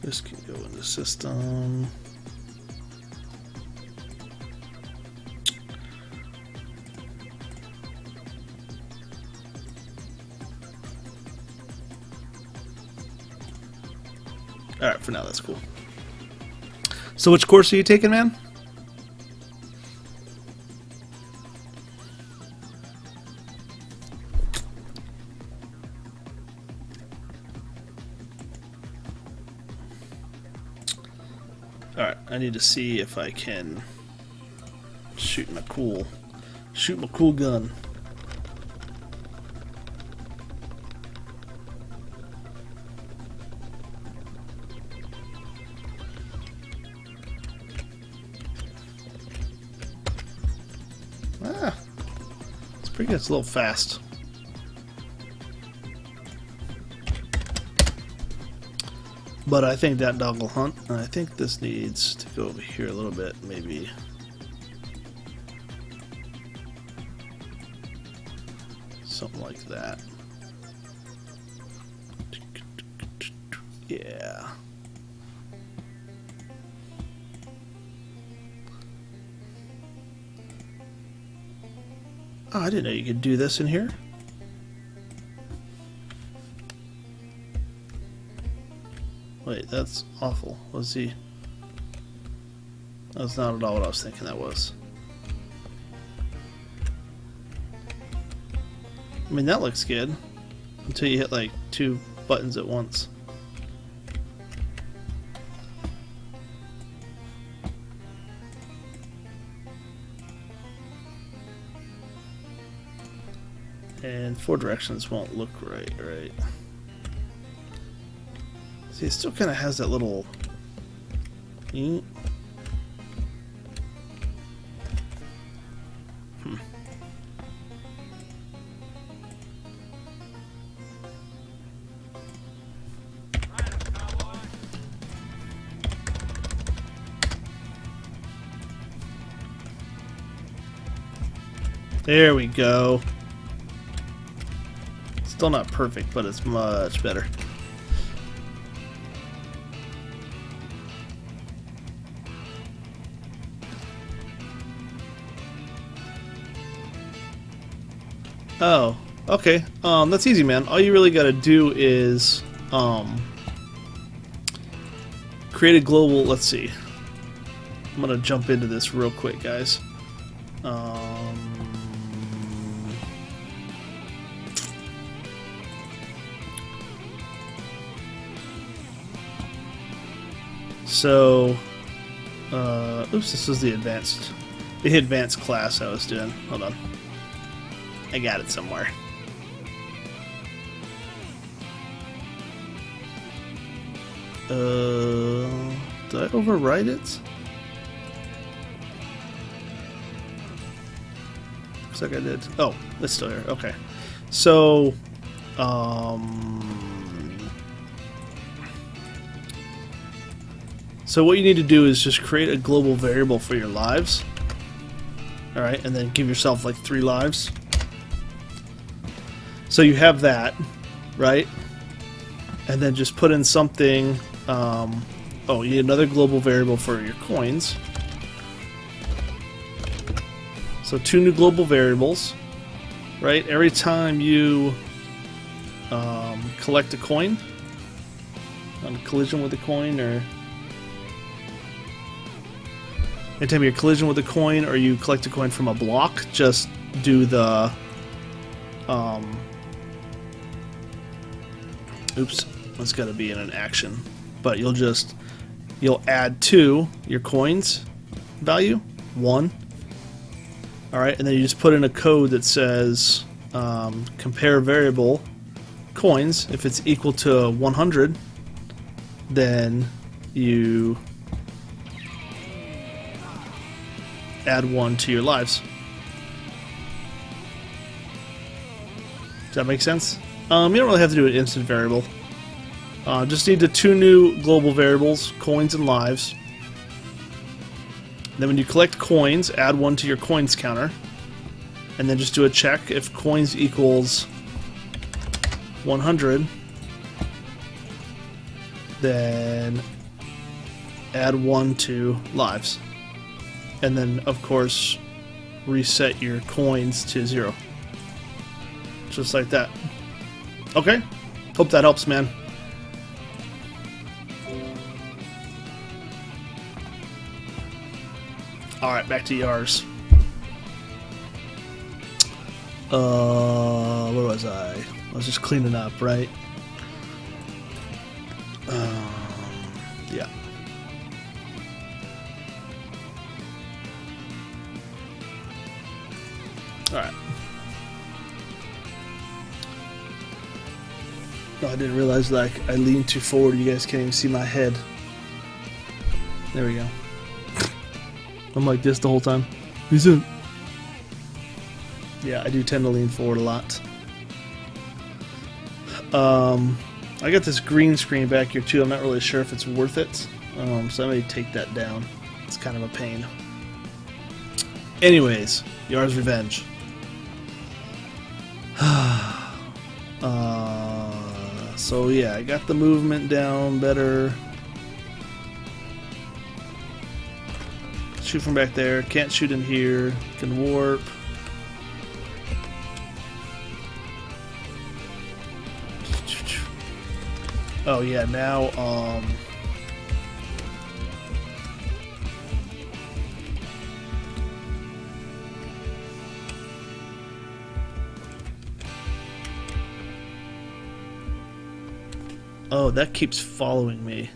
A: This can go in the system. Alright, for now that's cool. So which course are you taking, man? Alright, I need to see if I can shoot my cool gun. Ah, it's pretty good. It's a little fast. But I think that dog will hunt, and I think this needs to go over here a little bit, maybe. Something like that. Yeah. Oh, I didn't know you could do this in here. Wait, that's awful. Let's see. That's not at all what I was thinking that was. I mean, that looks good. Until you hit like 2 buttons at once. And 4 directions won't look right. See, it still kind of has that little... There we go. Still not perfect, but it's much better. Oh, okay. That's easy, man. All you really gotta do is create a global. Let's see. I'm gonna jump into this real quick, guys. So, oops, this was the advanced class I was doing. Hold on. I got it somewhere. Did I overwrite it? Looks like I did. Oh, it's still here. Okay. So, so what you need to do is just create a global variable for your lives. Alright, and then give yourself like 3 lives. So you have that, right? And then just put in something. Oh, you need another global variable for your coins. So 2 new global variables, right? Every time you collect a coin, on collision with a coin, or anytime you collision with a coin or you collect a coin from a block, just do the oops, that's got to be in an action. But you'll add to your coins value 1. All right, and then you just put in a code that says compare variable coins. If it's equal to 100, then you add 1 to your lives. Does that make sense? You don't really have to do an instant variable. Just need the 2 new global variables, coins and lives. Then when you collect coins, add 1 to your coins counter. And then just do a check. If coins equals 100, then add 1 to lives. And then, of course, reset your coins to 0. Just like that. Okay. Hope that helps, man. Alright, back to yours. Where was I? I was just cleaning up, right? Yeah. Alright. No, I didn't realize that I leaned too forward. You guys can't even see my head. There we go. I'm like this the whole time. Yeah, I do tend to lean forward a lot. I got this green screen back here too. I'm not really sure if it's worth it. So I may take that down. It's kind of a pain. Anyways, Yar's Revenge. So yeah, I got the movement down better. Shoot from back there. Can't shoot in here. Can warp. Oh yeah, now oh, that keeps following me.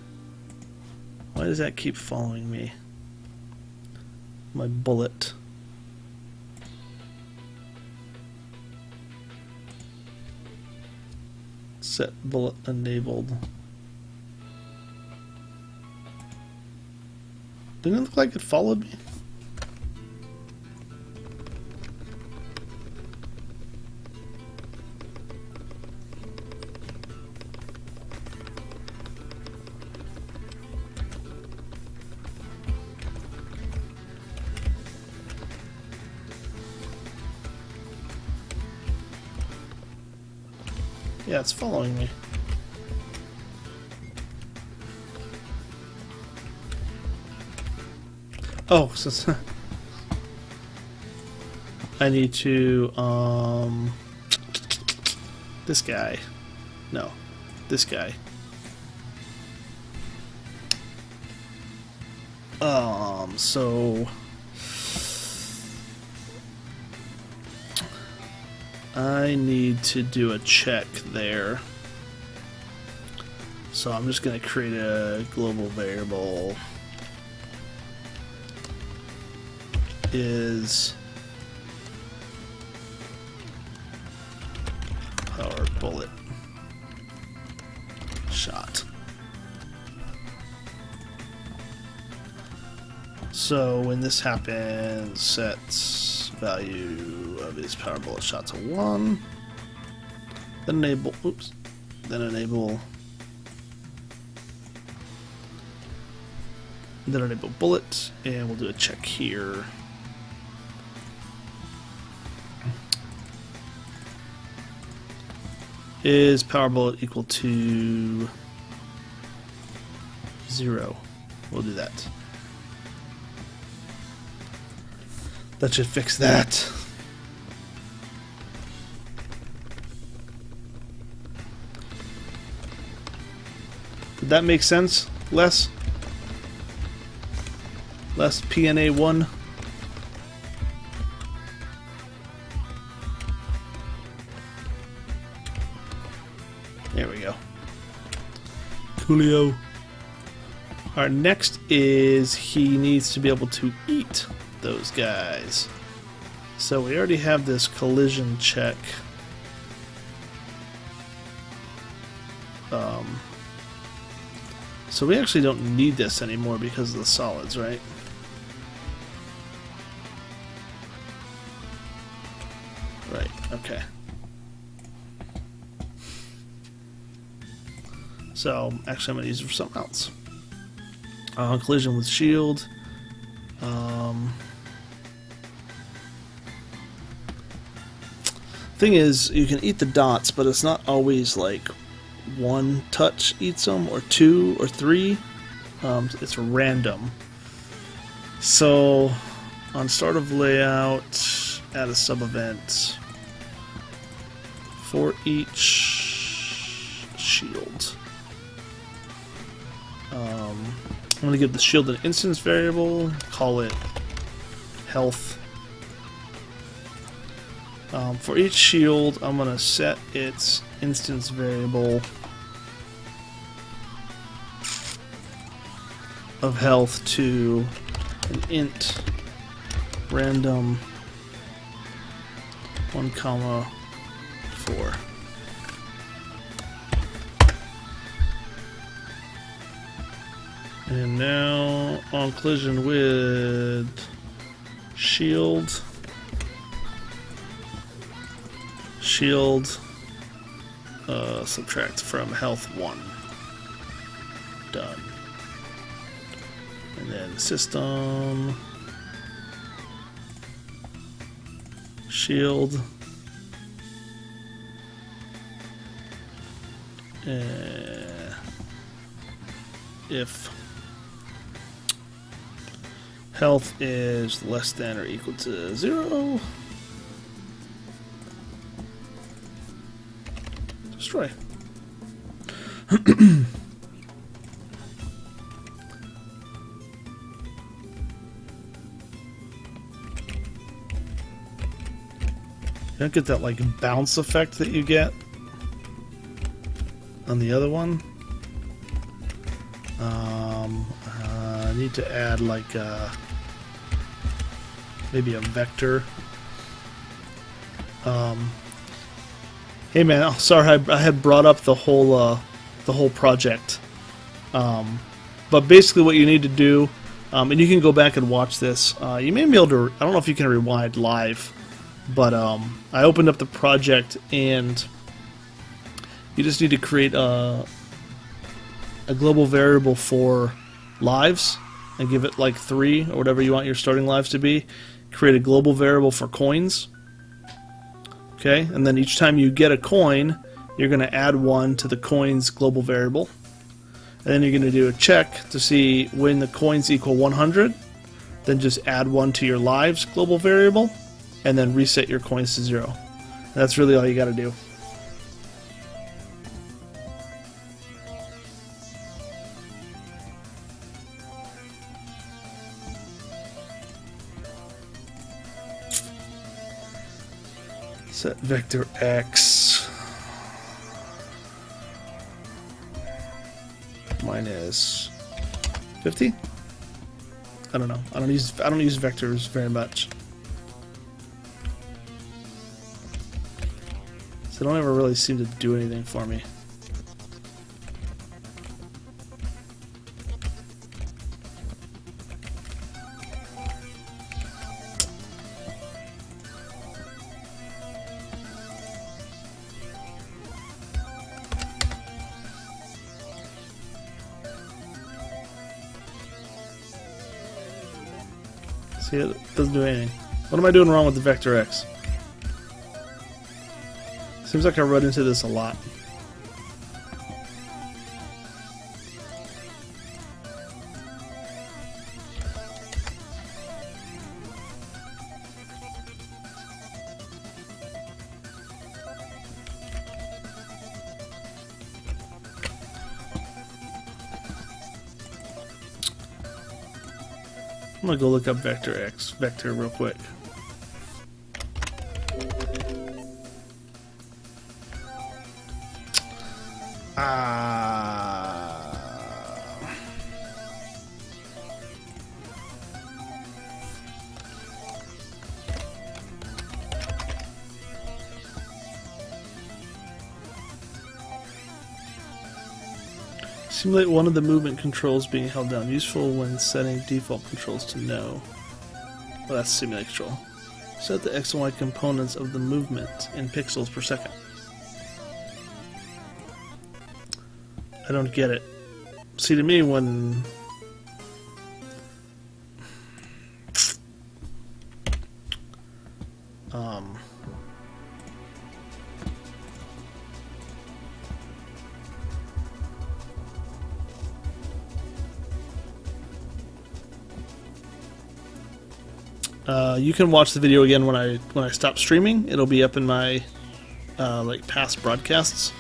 A: Why does that keep following me? My bullet. Set bullet enabled. Didn't it look like it followed me? Yeah, it's following me. Oh, so I need to, this guy. No, this guy. So I need to do a check there. So I'm just going to create a global variable. Is power bullet shot. So when this happens, sets value of his power bullet shot to 1. Then enable. Oops. Then enable. Then enable bullet, and we'll do a check here. Is power bullet equal to 0? We'll do that. That should fix that. Did that make sense? Less PNA1. There we go. Coolio. Our next is he needs to be able to eat those guys. So we already have this collision check. So we actually don't need this anymore because of the solids, right? Right, okay. So, actually I'm going to use it for something else. Collision with shield. Thing is, you can eat the dots, but it's not always like one touch eats them, or 2 or 3. It's random. So, on start of layout, add a sub event for each shield. I'm going to give the shield an instance variable, call it health. For each shield, I'm going to set its instance variable of health to an int random 1,4. And now on collision with shield, subtract from health 1. Done. And then system, shield, if health is less than or equal to 0, destroy. You don't get that like bounce effect that you get on the other one. I need to add like maybe a vector. Hey man, oh, sorry I had brought up the whole project. But basically what you need to do, and you can go back and watch this. You may be able to. I don't know if you can rewind live. But I opened up the project, and you just need to create a global variable for lives and give it like 3 or whatever you want your starting lives to be. Create a global variable for coins. Okay, and then each time you get a coin, you're going to add 1 to the coins global variable. And then you're going to do a check to see when the coins equal 100. Then just add 1 to your lives global variable, and then reset your coins to 0. And that's really all you got to do. Set vector x minus 50. I don't know. I don't use vectors very much. So they don't ever really seem to do anything for me. See, it doesn't do anything. What am I doing wrong with the vector x? Seems like I run into this a lot. I'm gonna go look up vector real quick. Simulate one of the movement controls being held down. Useful when setting default controls to no. Well, that's simulate control. Set the X and Y components of the movement in pixels per second. I don't get it. See, to me, when... you can watch the video again when I stop streaming. It'll be up in my like past broadcasts.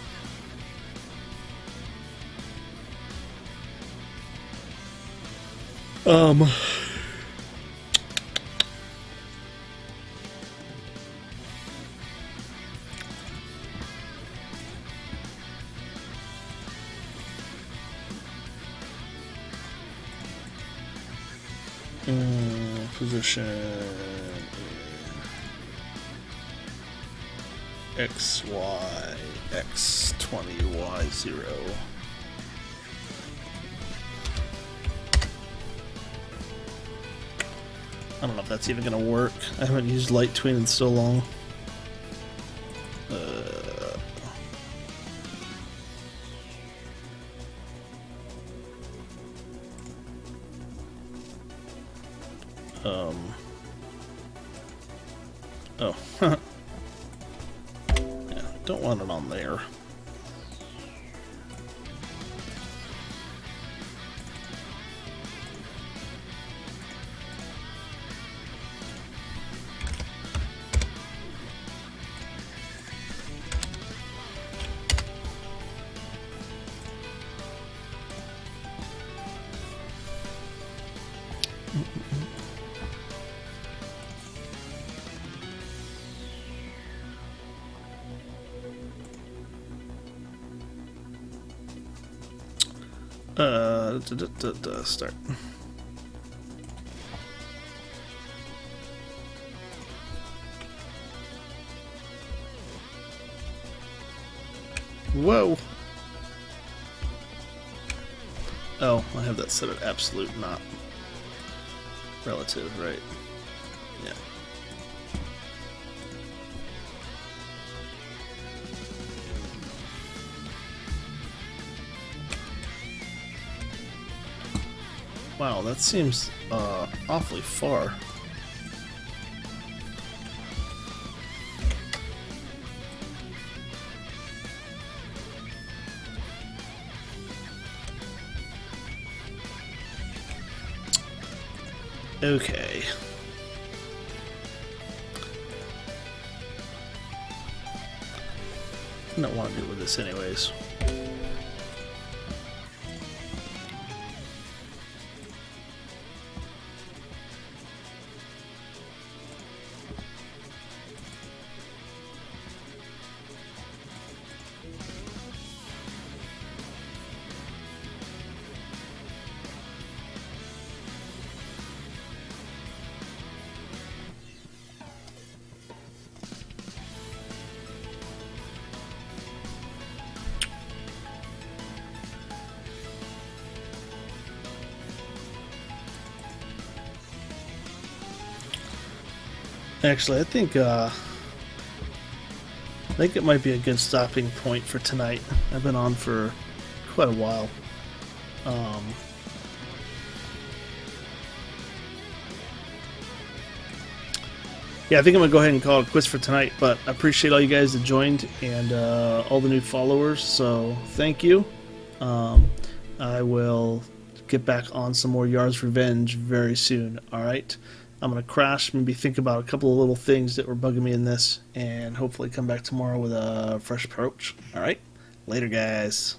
A: Position X, Y, X, 20, Y, 0. I don't know if that's even going to work. I haven't used light tween in so long. Oh. Yeah, don't want it on there. Start. Whoa. Oh, I have that set at absolute, not relative, right? Yeah. Wow, that seems awfully far. Okay. I don't want to deal with this anyways. Actually, I think it might be a good stopping point for tonight. I've been on for quite a while. Yeah, I think I'm gonna go ahead and call it quits for tonight. But I appreciate all you guys that joined and all the new followers. So thank you. I will get back on some more Yar's Revenge very soon. All right. I'm going to crash, maybe think about a couple of little things that were bugging me in this, and hopefully come back tomorrow with a fresh approach. All right? Later, guys.